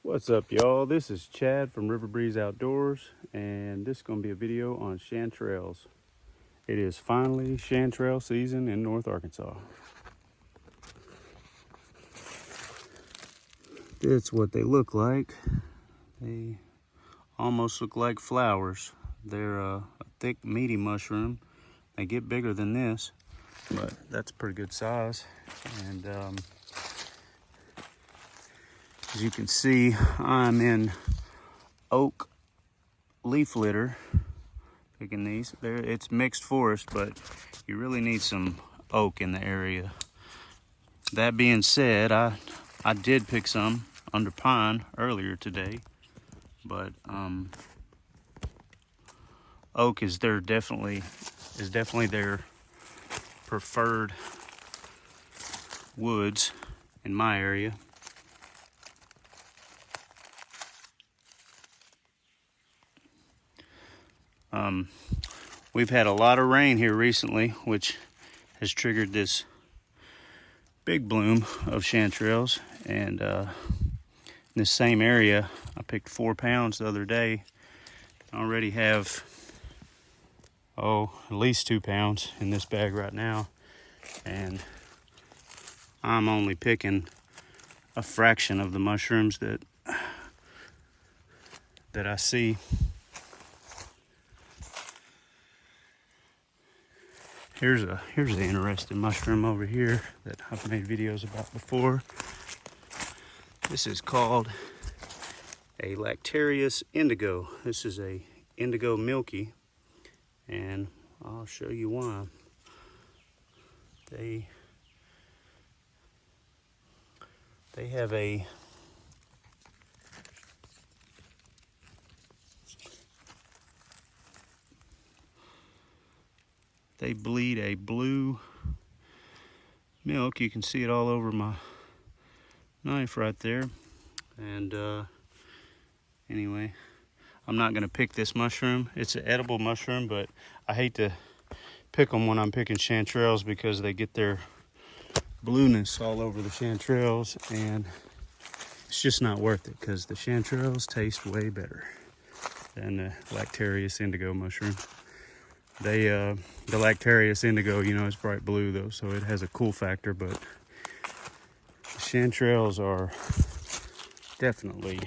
What's up, y'all? This is Chad from River Breeze Outdoors, and this is going to be a video on chanterelles. It is finally chanterelle season in North Arkansas. That's what they look like. They almost look like flowers. They're a thick, meaty mushroom. They get bigger than this, but that's a pretty good size. And as you can see, I'm in oak leaf litter picking these. It's mixed forest, but you really need some oak in the area. That being said, I did pick some under pine earlier today, but oak is definitely their preferred woods in my area. We've had a lot of rain here recently, which has triggered this big bloom of chanterelles. And in this same area, I picked 4 pounds the other day. I already have, at least 2 pounds in this bag right now. And I'm only picking a fraction of the mushrooms that I see. Here's an interesting mushroom over here that I've made videos about before. This is called a Lactarius indigo. This is a indigo milky, and I'll show you why. They have they bleed a blue milk. You can see it all over my knife right there. And anyway, I'm not gonna pick this mushroom. It's an edible mushroom, but I hate to pick them when I'm picking chanterelles because they get their blueness all over the chanterelles, and it's just not worth it because the chanterelles taste way better than the Lactarius indigo mushroom. The Lactarius indigo, is bright blue though, so it has a cool factor, but the chanterelles are definitely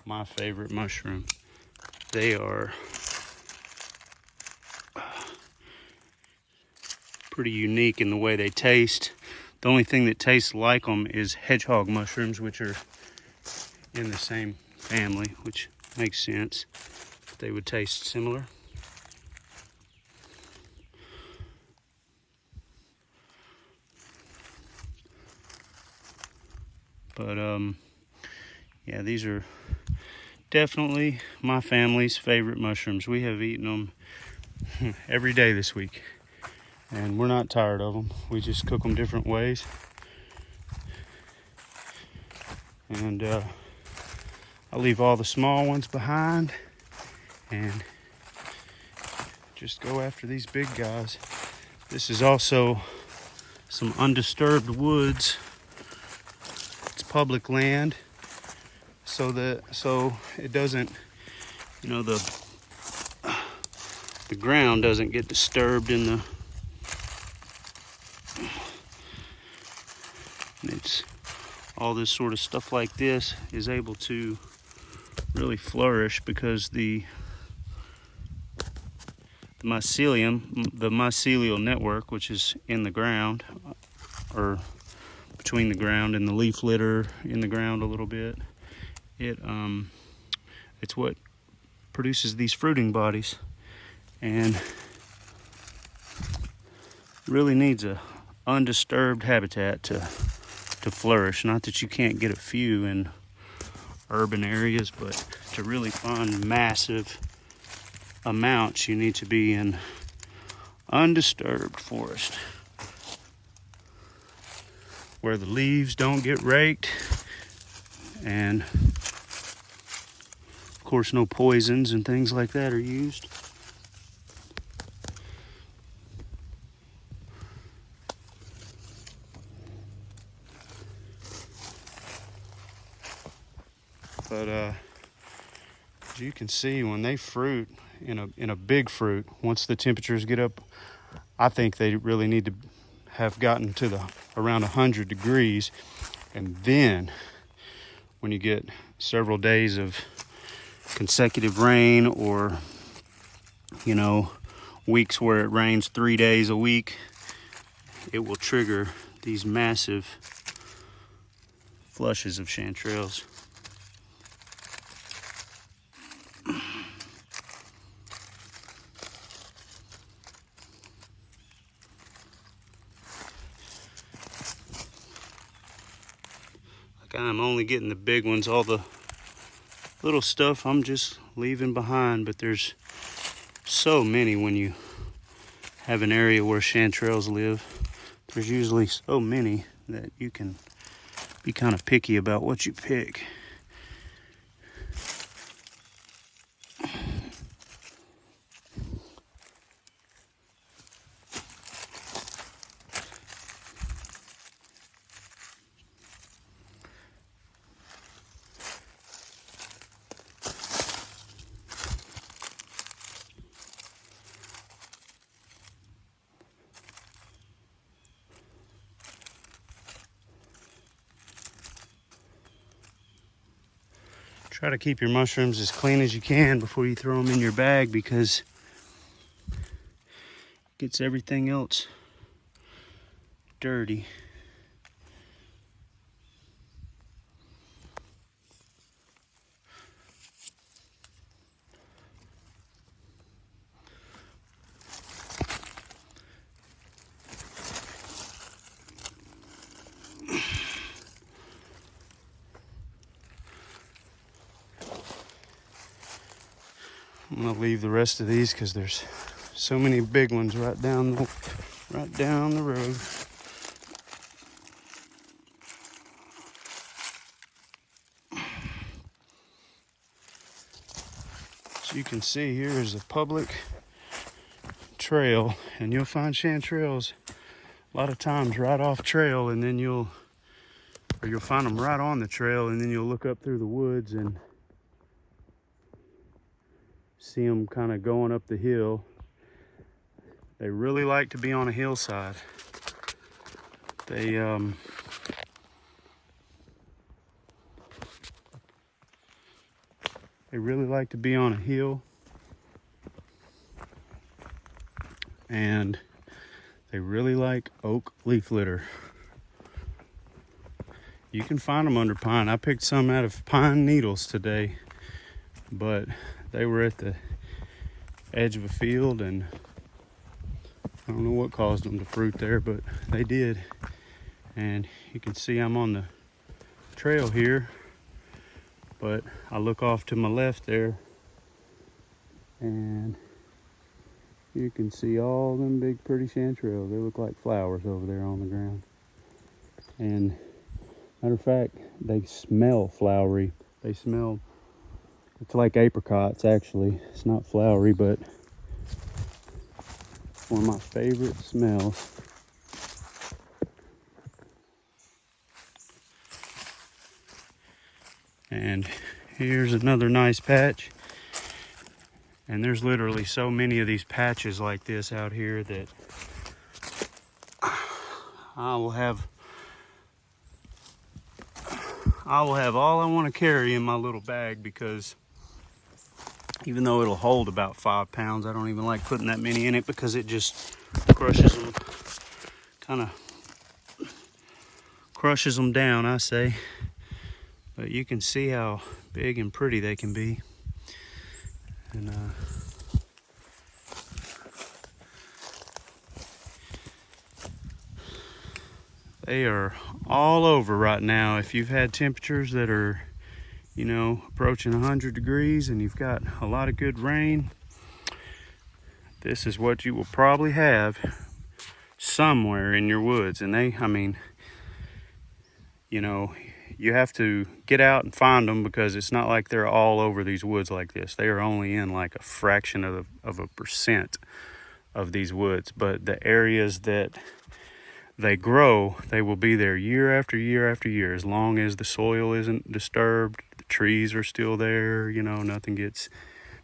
my favorite mushroom. They are pretty unique in the way they taste. The only thing that tastes like them is hedgehog mushrooms, which are in the same family, which makes sense. They would taste similar. But yeah, these are definitely my family's favorite mushrooms. We have eaten them every day this week, and we're not tired of them. We just cook them different ways. And I leave all the small ones behind and just go after these big guys. This is also some undisturbed woods. It's public land, so it doesn't, the ground doesn't get disturbed in the. And it's all this sort of stuff like this is able to really flourish because the mycelial network, which is in the ground, or between the ground and the leaf litter in the ground a little bit, it's what produces these fruiting bodies, and really needs a undisturbed habitat to flourish. Not that you can't get a few in urban areas, but to really find massive amounts, you need to be in undisturbed forest where the leaves don't get raked, and of course no poisons and things like that are used. But as you can see, when they fruit in a big fruit, once the temperatures get up, I think they really need to have gotten to around 100 degrees. And then when you get several days of consecutive rain, or weeks where it rains 3 days a week, it will trigger these massive flushes of chanterelles. Like, I'm only getting the big ones. All the little stuff I'm just leaving behind, but there's so many when you have an area where chanterelles live. There's usually so many that you can be kind of picky about what you pick. Try to keep your mushrooms as clean as you can before you throw them in your bag, because it gets everything else dirty. I'm gonna leave the rest of these because there's so many big ones right down the road. So you can see here is a public trail, and you'll find chanterelles a lot of times right off trail, and then you'll find them right on the trail, and then you'll look up through the woods and see them kind of going up the hill. They really like to be on a hillside. They really like to be on a hill, and they really like oak leaf litter. You can find them under pine. I picked some out of pine needles today, but they were at the edge of a field, and I don't know what caused them to fruit there, but they did. And you can see I'm on the trail here, but I look off to my left there, and you can see all them big pretty chanterelles. They look like flowers over there on the ground. And matter of fact, they smell flowery. They smell, it's like apricots actually. It's not flowery, but it's one of my favorite smells. And here's another nice patch. And there's literally so many of these patches like this out here that I will have all I want to carry in my little bag, because even though it'll hold about 5 pounds, I don't even like putting that many in it, because it just crushes them, kind of crushes them down, I say. But you can see how big and pretty they can be. And they are all over right now. If you've had temperatures that are, approaching 100 degrees and you've got a lot of good rain, this is what you will probably have somewhere in your woods. And you have to get out and find them, because it's not like they're all over these woods like this. They are only in like a fraction of a percent of these woods. But the areas that they grow, they will be there year after year after year, as long as the soil isn't disturbed, the trees are still there, you know, nothing gets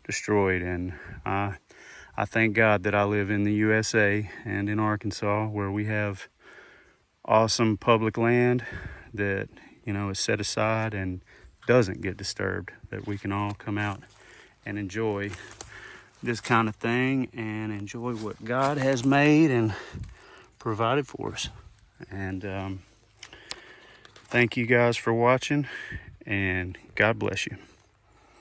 destroyed. And I thank God that I live in the USA and in Arkansas, where we have awesome public land that, you know, is set aside and doesn't get disturbed, that we can all come out and enjoy this kind of thing and enjoy what God has made and provided for us. And thank you guys for watching, and God bless you.